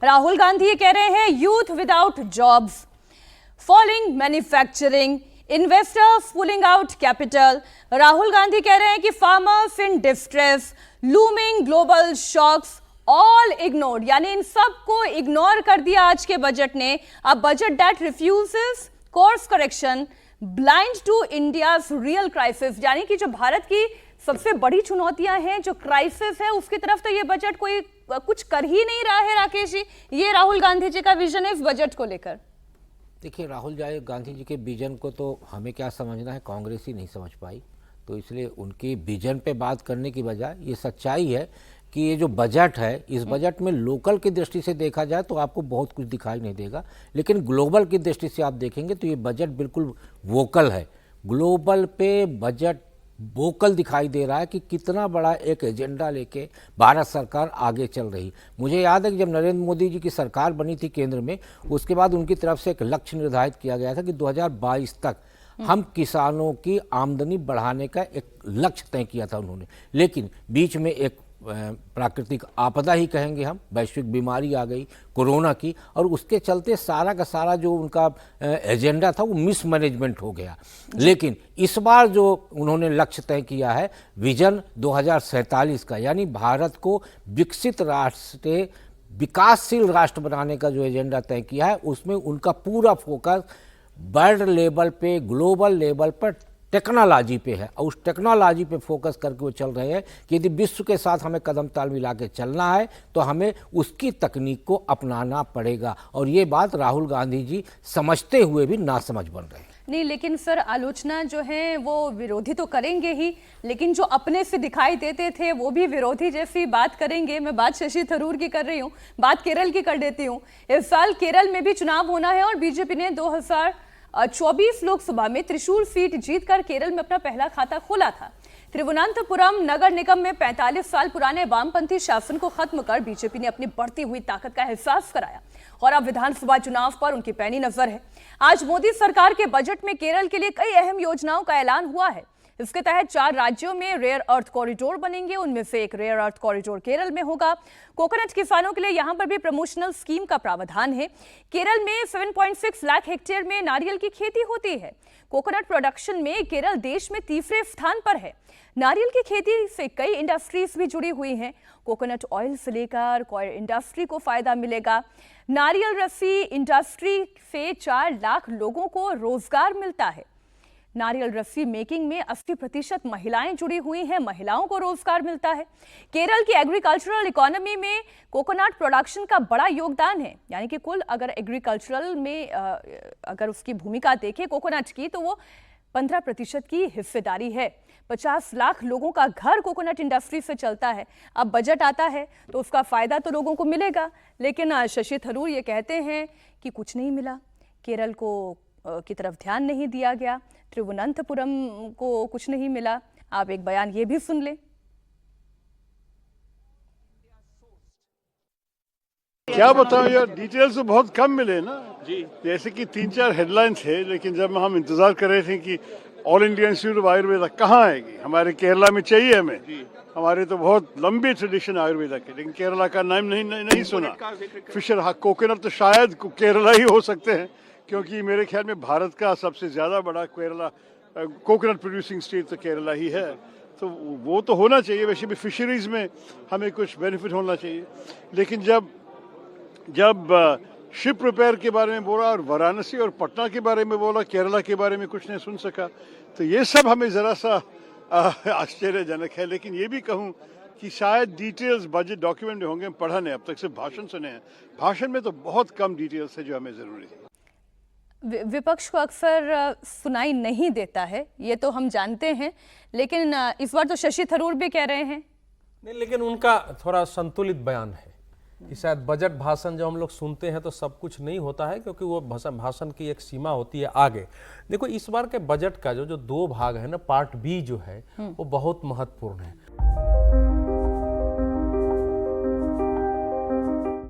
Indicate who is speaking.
Speaker 1: राहुल गांधी ये कह रहे हैं youth without jobs, falling manufacturing, investors pulling out capital. Rahul Gandhi कह रहे हैं कि farmers in distress, looming global shocks, all ignored, यानी इन सबको इग्नोर कर दिया आज के बजट ने। A budget that refuses course correction, blind to India's real crisis, यानी कि जो भारत की सबसे बड़ी चुनौतियां हैं, जो क्राइसिस है, उसकी तरफ तो ये बजट कोई कुछ कर ही नहीं रहा है। राकेश जी, ये राहुल गांधी जी का विजन है इस बजट को लेकर।
Speaker 2: देखिए, राहुल गांधी जी के विजन को तो हमें क्या समझना है, कांग्रेस ही नहीं समझ पाई। तो इसलिए उनके विजन पे बात करने की बजाय ये सच्चाई है कि ये जो बजट है, इस बजट में लोकल की दृष्टि से देखा जाए तो आपको बहुत कुछ दिखाई नहीं देगा, लेकिन ग्लोबल की दृष्टि से आप देखेंगे तो ये बजट बिल्कुल वोकल है। ग्लोबल पे बजट वोकल दिखाई दे रहा है कि कितना बड़ा एक एजेंडा लेके भारत सरकार आगे चल रही। मुझे याद है कि जब नरेंद्र मोदी जी की सरकार बनी थी केंद्र में, उसके बाद उनकी तरफ से एक लक्ष्य निर्धारित किया गया था कि 2022 तक हम किसानों की आमदनी बढ़ाने का एक लक्ष्य तय किया था उन्होंने। लेकिन बीच में एक प्राकृतिक आपदा ही कहेंगे हम, वैश्विक बीमारी आ गई कोरोना की, और उसके चलते सारा का सारा जो उनका एजेंडा था वो मिसमैनेजमेंट हो गया। लेकिन इस बार जो उन्होंने लक्ष्य तय किया है विजन 2047 का, यानी भारत को विकसित राष्ट्र से विकासशील राष्ट्र बनाने का जो एजेंडा तय किया है, उसमें उनका पूरा फोकस वर्ल्ड लेवल पे, ग्लोबल लेवल पर टेक्नोलॉजी पे है। और उस टेक्नोलॉजी पे फोकस करके वो चल रहे हैं कि यदि विश्व के साथ हमें कदम ताल मिला के चलना है तो हमें उसकी तकनीक को अपनाना पड़ेगा। और ये बात राहुल गांधी जी समझते हुए भी नासमझ बन रहे हैं।
Speaker 1: नहीं, लेकिन सर आलोचना जो है वो विरोधी तो करेंगे ही, लेकिन जो अपने से दिखाई देते थे वो भी विरोधी जैसी बात करेंगे। मैं बात शशि थरूर की कर रही हूँ, बात केरल की कर देती हूँ। इस साल केरल में भी चुनाव होना है और बीजेपी ने 2024 लोकसभा में त्रिशूल सीट जीतकर केरल में अपना पहला खाता खोला था। तिरुवनंतपुरम नगर निगम में 45 साल पुराने वामपंथी शासन को खत्म कर बीजेपी ने अपनी बढ़ती हुई ताकत का एहसास कराया और अब विधानसभा चुनाव पर उनकी पैनी नजर है। आज मोदी सरकार के बजट में केरल के लिए कई अहम योजनाओं का ऐलान हुआ है। इसके तहत 4 राज्यों में रेयर अर्थ कॉरिडोर बनेंगे, उनमें से एक रेयर अर्थ कॉरिडोर केरल में होगा। कोकोनट किसानों के लिए यहां पर भी प्रमोशनल स्कीम का प्रावधान है। केरल में 7.6 लाख हेक्टेयर में नारियल की खेती होती है। कोकोनट प्रोडक्शन में केरल देश में तीसरे स्थान पर है। नारियल की खेती से कई इंडस्ट्रीज भी जुड़ी हुई हैं। कोकोनट ऑयल से लेकर कोई इंडस्ट्री को फायदा मिलेगा। नारियल रस्सी इंडस्ट्री से 4 लाख लोगों को रोजगार मिलता है। नारियल रस्सी मेकिंग में 80% महिलाएं जुड़ी हुई हैं, महिलाओं को रोजगार मिलता है। केरल की एग्रीकल्चरल इकोनॉमी में कोकोनट प्रोडक्शन का बड़ा योगदान है, यानी कि कुल अगर एग्रीकल्चरल में अगर उसकी भूमिका देखें कोकोनट की, तो वो 15% की हिस्सेदारी है। 50 लाख लोगों का घर कोकोनट इंडस्ट्री से चलता है। अब बजट आता है तो उसका फायदा तो लोगों को मिलेगा, लेकिन शशि थरूर ये कहते हैं कि कुछ नहीं मिला, केरल को की तरफ ध्यान नहीं दिया गया, तिरुवनंतपुरम को कुछ नहीं मिला। आप एक बयान ये भी सुन लें।
Speaker 3: क्या बताऊं यार, डिटेल्स तो बहुत कम मिले ना जी। जैसे कि 3-4 हेडलाइन थे, लेकिन जब हम इंतजार कर रहे थे कि all India institute of Ayurveda कहाँ आएगी, हमारे केरला में चाहिए हमें जी। हमारे तो बहुत लंबी ट्रेडिशन आयुर्वेदा की, लेकिन केरला का नाम नहीं सुना। फिशर, हाँ, कोकोनट तो शायद केरला ही हो सकते हैं, क्योंकि मेरे ख्याल में भारत का सबसे ज्यादा बड़ा केरला कोकोनट प्रोड्यूसिंग स्टेट तो केरला ही है। तो वो तो होना चाहिए। वैसे भी फिशरीज में हमें कुछ बेनिफिट होना चाहिए। लेकिन जब शिप रिपेयर के बारे में बोला और वाराणसी और पटना के बारे में बोला, केरला के बारे में कुछ नहीं सुन सका, तो ये सब हमें जरा सा आश्चर्यजनक है। लेकिन ये भी कहूँ कि शायद डिटेल्स बजट डॉक्यूमेंट में होंगे, हम पढ़ा नहीं, अब तक सिर्फ भाषण सुने हैं। भाषण में तो बहुत कम डिटेल्स है जो हमें जरूरी है।
Speaker 1: विपक्ष को अक्सर सुनाई नहीं देता है, ये तो हम जानते हैं, लेकिन इस बार तो शशि थरूर भी कह रहे हैं
Speaker 4: नहीं, लेकिन उनका थोड़ा संतुलित बयान है कि शायद बजट भाषण जब हम लोग सुनते हैं तो सब कुछ नहीं होता है, क्योंकि वो भाषण की एक सीमा होती है आगे। देखो, इस बार के बजट का जो 2 भाग है ना, पार्ट बी जो है वो बहुत महत्वपूर्ण है।